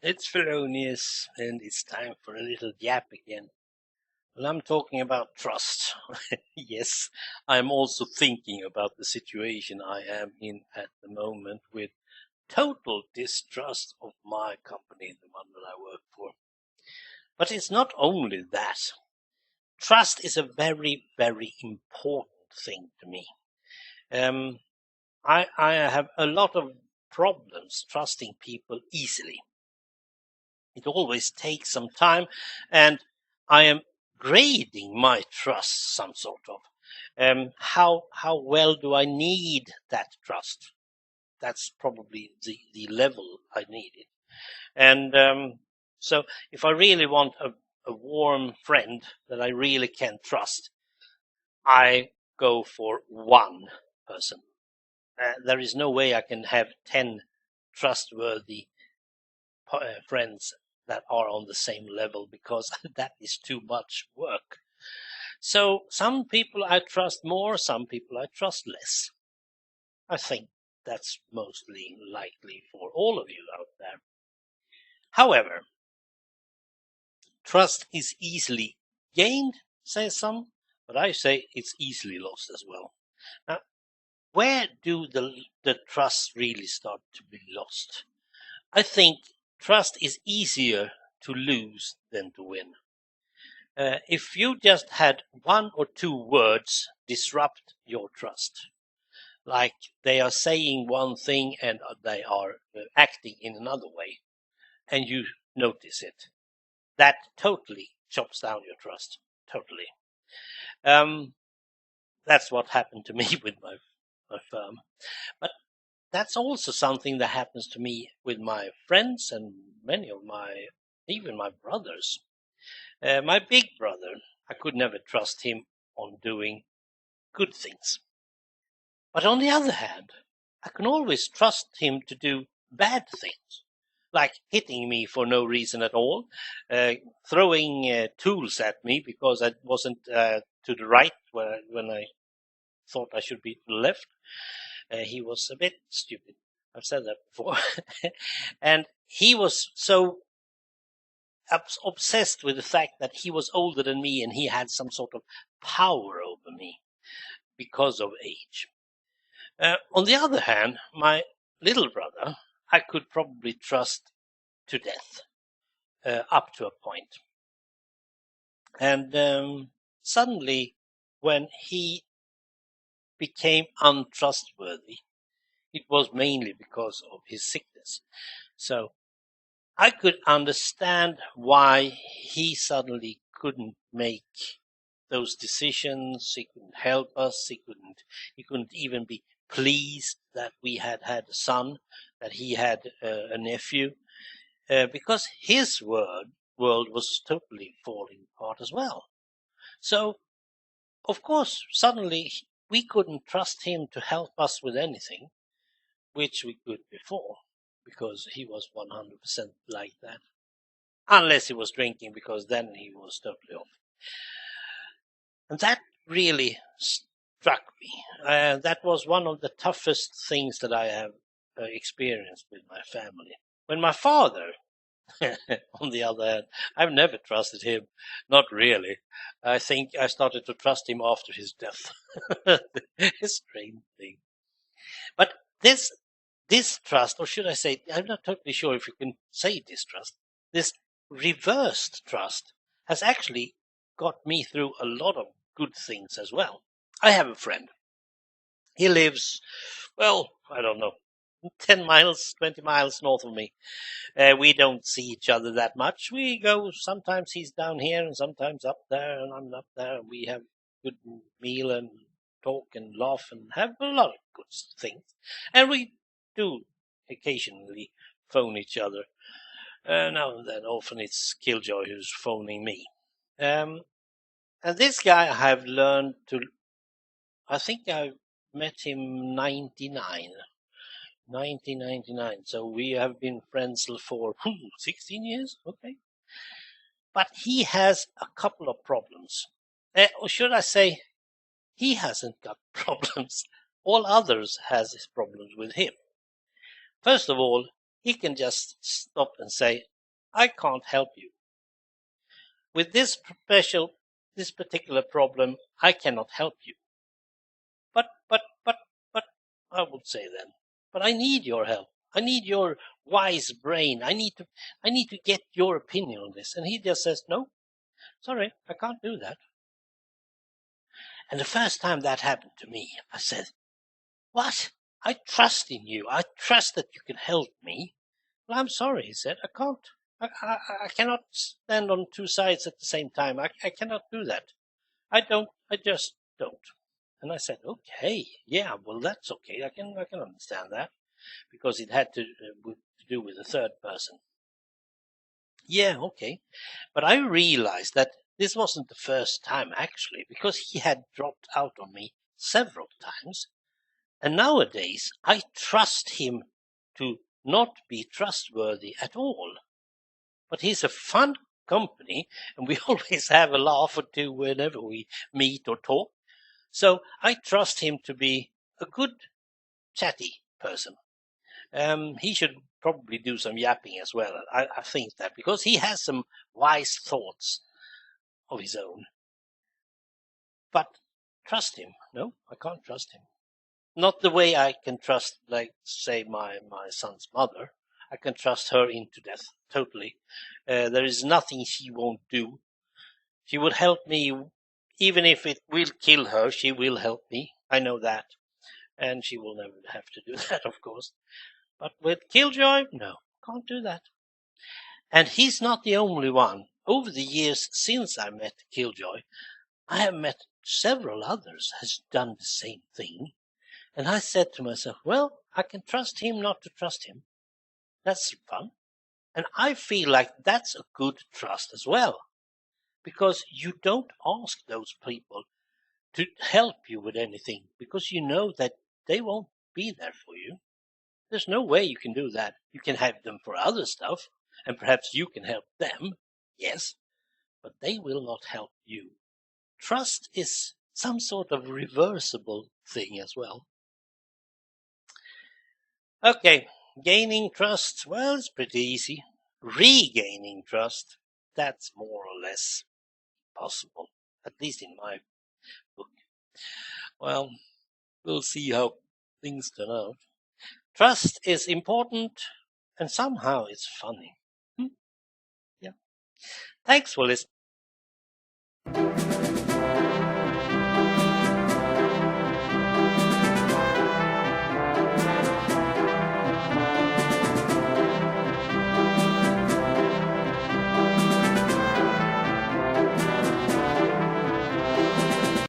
It's Fellonius, and it's time for a little yap again. Well, I'm talking about trust. Yes, I'm also thinking about the situation I am in at the moment with total distrust of my company, the one that I work for. But it's not only that. Trust is a very, very important thing to me. I have a lot of problems trusting people easily. It always takes some time, and I am grading my trust some sort of. How well do I need that trust? That's probably the level I need it. And so if I really want a warm friend that I really can trust, I go for one person. There is no way I can have 10 trustworthy friends that are on the same level, because that is too much work. So some people I trust more, some people I trust less. I think that's mostly likely for all of you out there. However, trust is easily gained, say some, but I say it's easily lost as well. Now, where do the trust really start to be lost? I think trust is easier to lose than to win. If you just had one or two words disrupt your trust, like they are saying one thing and they are acting in another way, and you notice it, that totally chops down your trust. Totally. That's what happened to me with my firm. But that's also something that happens to me with my friends and many of even my brothers. My big brother, I could never trust him on doing good things. But on the other hand, I can always trust him to do bad things, like hitting me for no reason at all, throwing tools at me because I wasn't to the right when I thought I should be to the left. He was a bit stupid. I've said that before. And he was so obsessed with the fact that he was older than me and he had some sort of power over me because of age. On the other hand, my little brother, I could probably trust to death, up to a point. And suddenly, when he became untrustworthy, it was mainly because of his sickness. So I could understand why he suddenly couldn't make those decisions. He couldn't help us. He couldn't even be pleased that we had a son, that he had a nephew, because his world was totally falling apart as well. So, of course, suddenly we couldn't trust him to help us with anything, which we could before, because he was 100% like that. Unless he was drinking, because then he was totally off. And that really struck me. That was one of the toughest things that I have experienced with my family. When my father, on the other hand, I've never trusted him. Not really. I think I started to trust him after his death. A strange thing. But this distrust, or should I say, I'm not totally sure if you can say distrust, this reversed trust has actually got me through a lot of good things as well. I have a friend. He lives, well, I don't know, 10 miles, 20 miles north of me. We don't see each other that much. We go, sometimes he's down here and sometimes up there and I'm up there. And we have good meal and talk and laugh and have a lot of good things. And we do occasionally phone each other. Now and then, often it's Killjoy who's phoning me. And this guy I have learned to, I think I met him 1999. So we have been friends for 16 years. Okay. But he has a couple of problems. Or should I say, he hasn't got problems. All others has his problems with him. First of all, he can just stop and say, I can't help you. With this particular problem, I cannot help you. But, I would say then, but I need your help. I need your wise brain. I need to get your opinion on this. And he just says, no, sorry, I can't do that. And the first time that happened to me, I said, what? I trust in you. I trust that you can help me. Well, I'm sorry, he said. I can't. I cannot stand on two sides at the same time. I cannot do that. I just don't. And I said, okay, yeah, well, that's okay. I can understand that, because it had to do with a third person. Yeah, okay. But I realized that this wasn't the first time, actually, because he had dropped out on me several times. And nowadays, I trust him to not be trustworthy at all. But he's a fun company, and we always have a laugh or two whenever we meet or talk. So I trust him to be a good, chatty person. He should probably do some yapping as well. I think that, because he has some wise thoughts of his own. But trust him? No, I can't trust him. Not the way I can trust, like, say, my son's mother. I can trust her into death, totally. There is nothing she won't do. She would help me, even if it will kill her, she will help me. I know that. And she will never have to do that, of course. But with Killjoy, no, can't do that. And he's not the only one. Over the years since I met Killjoy, I have met several others has done the same thing. And I said to myself, well, I can trust him not to trust him. That's fun. And I feel like that's a good trust as well. Because you don't ask those people to help you with anything, because you know that they won't be there for you. There's no way you can do that. You can help them for other stuff, and perhaps you can help them, yes, but they will not help you. Trust is some sort of reversible thing as well. Okay, gaining trust, well, it's pretty easy. Regaining trust, that's more or less possible, at least in my book. Well, we'll see how things turn out. Trust is important, and somehow it's funny. Yeah. Thanks for listening.